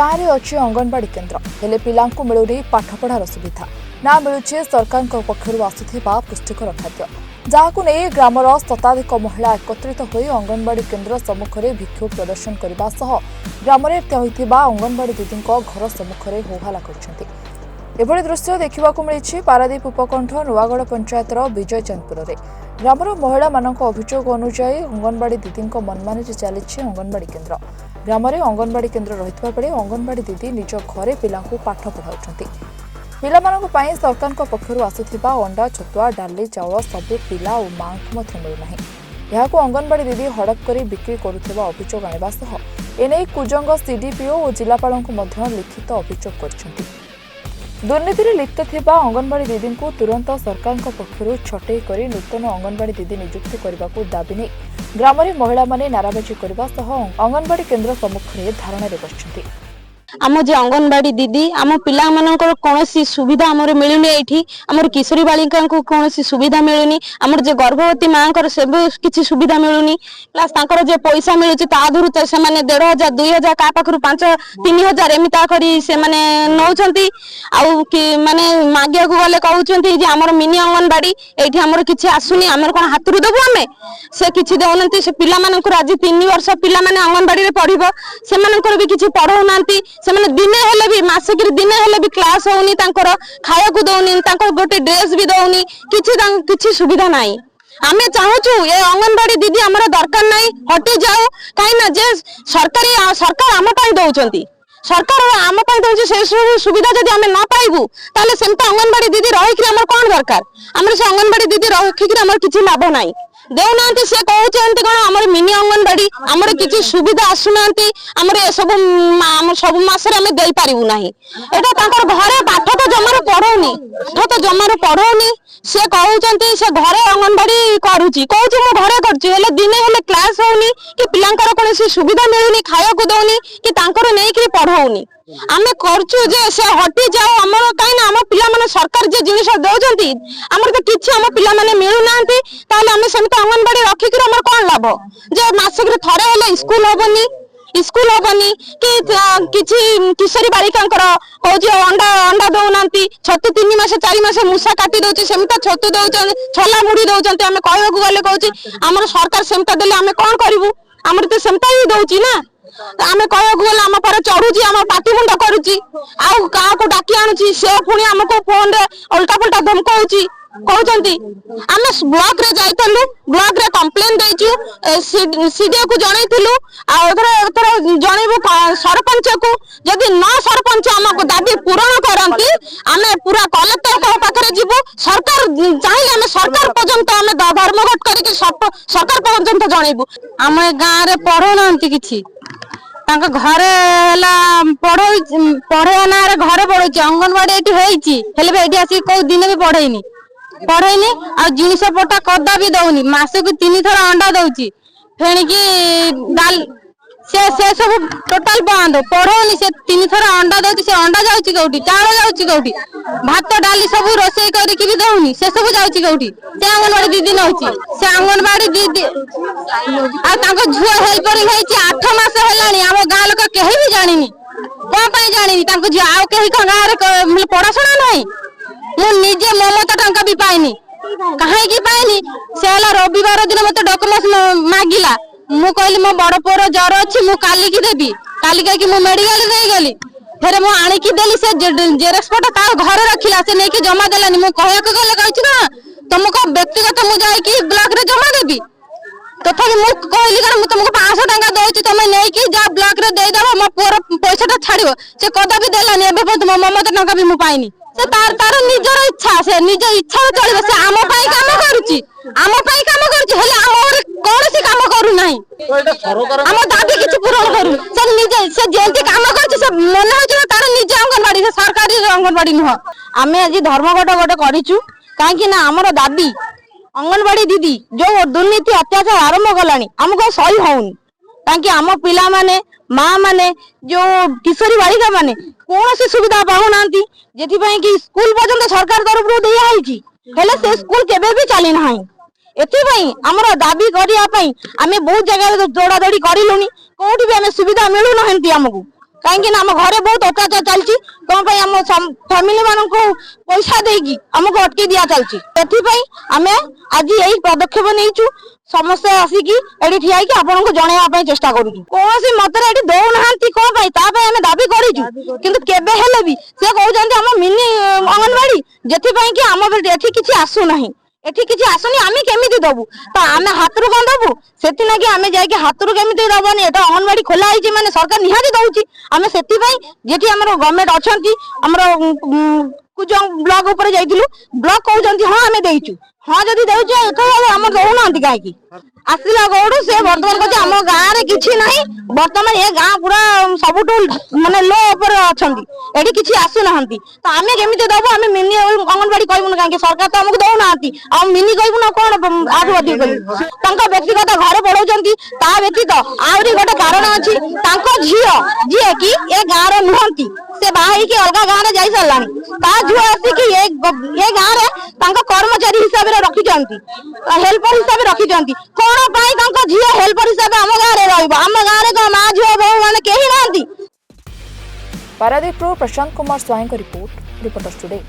गाँव में अच्छी अंगनवाड़ी केन्द्र हेले पिलांकु मिलुनी पाठपढ़ार सुविधा ना मिलुचे सरकार पक्षर आसुथिबा पुष्टिकर खाद्य जहां नहीं ग्रामर शताधिक महिला एकत्रित होई अंगनवाड़ी केन्द्र सम्मुखें भिक्षोभ प्रदर्शन करने सह ग्राम अंगनवाड़ी दीदी घर सम्मुखें होहल्ला कर एभली दृश्य देखा मिली पारादीप उपकंठ नुआगढ़ पंचायतर विजयचंदपुर में ग्रामर महिला मानक अभियोग अनुसार अंगनवाड़ी दीदी मनमानी चली अंगनवाड़ी केन्द्र ग्राम में अंगनवाड़ी केन्द्र रही बेले अंगनवाड़ी दीदी निज घरे पिलांकु पाठ पढ़ाउछंती पिलामानक पई सरकार पक्षर आसुथिबा अंडा छतुआ डाली चाउल सबु पिला और मां को मिलुना यहां अंगनवाड़ी दीदी हड़प कर बिक्री करुवा अभियोग आने सह एने कुजंग सीडीपीओ और जिलापाल लिखित अभियोग कर दुर्नीति लिप्त थिबा अंगनवाड़ी दीदी को तुरंत सरकार पक्षर छटई कर नूतन अंगनवाड़ी दीदी नियुक्ति करने को दाबी नहीं ग्राम में महिला माने नाराबाजी करने सह अंगनवाड़ी केन्द्र सम्मुखें धारणा बसुंट आम जे अंगनवाड़ी दीदी आम पिला मानकर कौन सुविधा आमर मिलुनी एठी आमर किशोरी बालिका को कौन सुविधा मिलुनी आमर जे गर्भवती मांकर सब किसी सुविधा मिलुनी प्लस तांकर जे पैसा मिलुची ता दुरु त से माने 1500 2000 का पाखरु 5-3000 एमिता करी से माने नौचंती आउ कि माने मागिया को गले कहउचंती जे आमर मिनी अंगनवाड़ी एठी आमर किछि आसुनी आमर कोन हातरु देबो हमें से किछि देउनंती से पिला मानकर आज 3 वर्ष पिला माने अंगनवाड़ी रे पढिबो से मानकर भी किछि पढौ नांती से माने दिने हेले भी मासिक दिने हेले भी क्लास होनी तांकर खाया को दउनी तांकर गोटे ड्रेस भी दउनी किछि सुविधा नाही आमे चाहूछु ये अंगनवाड़ी दीदी हमरा दरकार नाही हटि जाऊ काई ना जे सरकार आम पई दउचंती सरकार आम पई दउची से सुविधा जदी आमे ना पाइबू ताले सेमता अंगनवाड़ी दीदी रही कि हमर कोन दरकार हमर से अंगनवाड़ी दीदी रही कि हमर किछि लाभ नाही देउनांती से कहउचंती कोन हमर मिनी अंगनवाड़ी हमर किछि सुविधा आसुनांती हमर सब मास रे हमें देई पारिबू नाही एटा तांकर घरे पाठ तो जमार पढौनी पाठ तो जमार पढौनी से कहउचंती से घरे अंगनवाड़ी करूची कहउची मो घरे करची हेले दिने हेले क्लास होनी कि पिलांकर कोनसी सुविधा मिलुनी खाया को दउनी कि तांकर नै कि पढौनी आमे करछु जे से हटि जाओ हमर काई ना हम पिला माने सरकार जे जिनिस देउचंती हमर त किछि हम पिला माने मिलु नांती ताले हमें समित अंगनवाड़ी रखि कि हमर कोन लाभ जे मासिक रे थरे हेले स्कूल होबनी कि किछि किशोरी बालिकांकर होजी अंडा दउनांती छतु 3 मास 4 मास मुसा काटी दउची समित छतु दउचन छला मुड़ी दउचंती हमें कहबो को गले कहउची हमर सरकार समित देले हमें कोन करिवु हमर त समित ही दउची ना आमे कहबो को गले हम पर चढुची हम पाटी मुंड करूची आउ का को डाकी आनुची से पुणी हमको फोन रे उल्टा पुल्टा धमकाउची कहउचंती आमे ब्लॉक रे जाइतलु ब्लॉक रे कंप्लेन देइछु सीडीओ को जणाइथिलु आ एथरा जणाइबो सरपंच को जदी न सरपंच हमको दाबी पूर्ण करंती आमे पूरा कलेक्टर को पाखरे जिवो सरकार चाहि आमे सरकार पर्यंत आमे धर्मघट करिके सरकार पर्यंत जणाइबो आमे गां रे पढो नांती किछि तांका घरे हला पढ़े ना रे घरे पढोची अंगनवाड़ी एठी होईची हेले एठी आसी को दिन भी पढैनी आ जिनिस पटा कदा भी दउनी मासे को 3 थर अंडा दउची फेणी की दाल से सब टोटल बंद पढ़ौनी से 3 थर अंडा दउची से अंडा जाउची कौटी चावल जाउची कौटी भात डाली सब रोसई करी की भी दउनी से सब जाउची कौटी से अंगनवाड़ी दीदी नउची से अंगनवाड़ी दीदी आ ताको झुआ हेल्पर हेची 8 मास हेलानी हम गां लोक केही भी जानिनी कोन पई जानिनी ताको झुआ आ केही गां रे पढ़ाशुना नाही मु निजे ममता टंका भी पाइनी कहीं की पाइनी से हला रविवार दिन मते डॉक्यूमेंट मागिला मु कहली मो बड़ पोर जर अछि मु काली की देबी काली के मु मेडिकल दे गली फेरे मु आनी की देली से जेरक्स फोटो ता घर रखिला से नै की जमा देलानी मु कहया के गले कहछि ना तुमको व्यक्तिगत मु जाई की ब्लॉक रे जमा देबी तथापि मु कहली कि मु तुमको 500 टंका दउछि तमे नै की जा ब्लॉक रे दे दबो मो पोर पैसाटा छाड़िबो से कदा भी देलानी एबे पत मो ममता टंका भी मु पाइनी से तार निजर इच्छा से निज इच्छा चलिबो से आम पई काम करूची हेले हमर कोनसी काम करू नाही हम दाबी किछ पूर्ण करू से निजे से जेंती काम करछि से मन होछि तार निजे अंगनवाड़ी से सरकारी अंगनवाड़ी न आमे आज धर्मघट गोटे करिछु काहे कि ना हमर दाबी अंगनवाड़ी दीदी जो दुर्नीति अत्याचार आरंभ गलानी हमको सही होउनी ताकि आम पिला माने माँ माने जो किशोरी बालिका माने कौन सी सुविधा पाऊ नांती जेथि पई कि स्कूल पर्यंत सरकार तरफ रो दिया आइची हेले से स्कूल केबे भी चली नाही एथि पई हमर दाबी करिया पई आमे बहुत जगह जोड़ा जोड़ी करिलुनी कोठी भी हमें सुविधा मिलु नहंती हमकु कहीं आम घरे बहुत अत्याचार चलती कौन आम फैमिली मान पैसा देगी आमको अटकी दिया चलती आम आज यही पदक्षेप नहीं समस्ते आसिकी एठी ठिया कि आपन को जणैया चेष्टा करूँ कौन मतरे एठी दौना कौन आम दाबी करूँ किंतु केबे हेले भी से कहते आम मिनी अंगनवाड़ी जेथि कि आम एठी किछि आसु नाही एठी किछि आसुनी आमे केमिति दबु तो आमे हातरु कोन दबु सेति ना कि आमे जाय कि हातरु केमिति दबनी एटा अंगनवाड़ी खोला आइछि माने सरकार निहाती दउछि आमे सेति पई जेठी हमर गवर्नमेंट अछंती हमर कुजंग ब्लॉक ऊपर जाइतिलु ब्लॉक कहउछंती हां आमे देइछु हां जदी देउछु एतो हमर दउनांती काहे कि आसिला गौडू से वर्तमान कहछि हम गां रे किछि नाही वर्तमान ए गां पूरा सबुटु माने लो ऊपर अछंती एठी किछि आसु नाहंती तो आमे केमिति दबु आमे मिनी अंगनवाड़ी कहबुन काहे सरकार तो हमको दउनांती आ मिनी कहबुन कोन आठु अधिक कहबु तांका व्यक्तिगत घरे पढौचंती ता व्यतीत आउरी गोटे कारण अछि तांको झियो जे कि ए गां रे नुहंती से बाही के अलगा गां रे जाई सरलानी ता झियो आसी कि ए गां रे तांका कर्मचारी हिसाब रे रखि जंती हेल्पर हिसाब रे रखि जंती कोन पाई तांको झियो हेल्पर हिसाब हम गां रे रहइबो हम गां रे को मां झियो बहु माने केही नांती। पारादीप प्रशांत कुमार स्वाई को रिपोर्ट रिपोर्टर्स टुडे।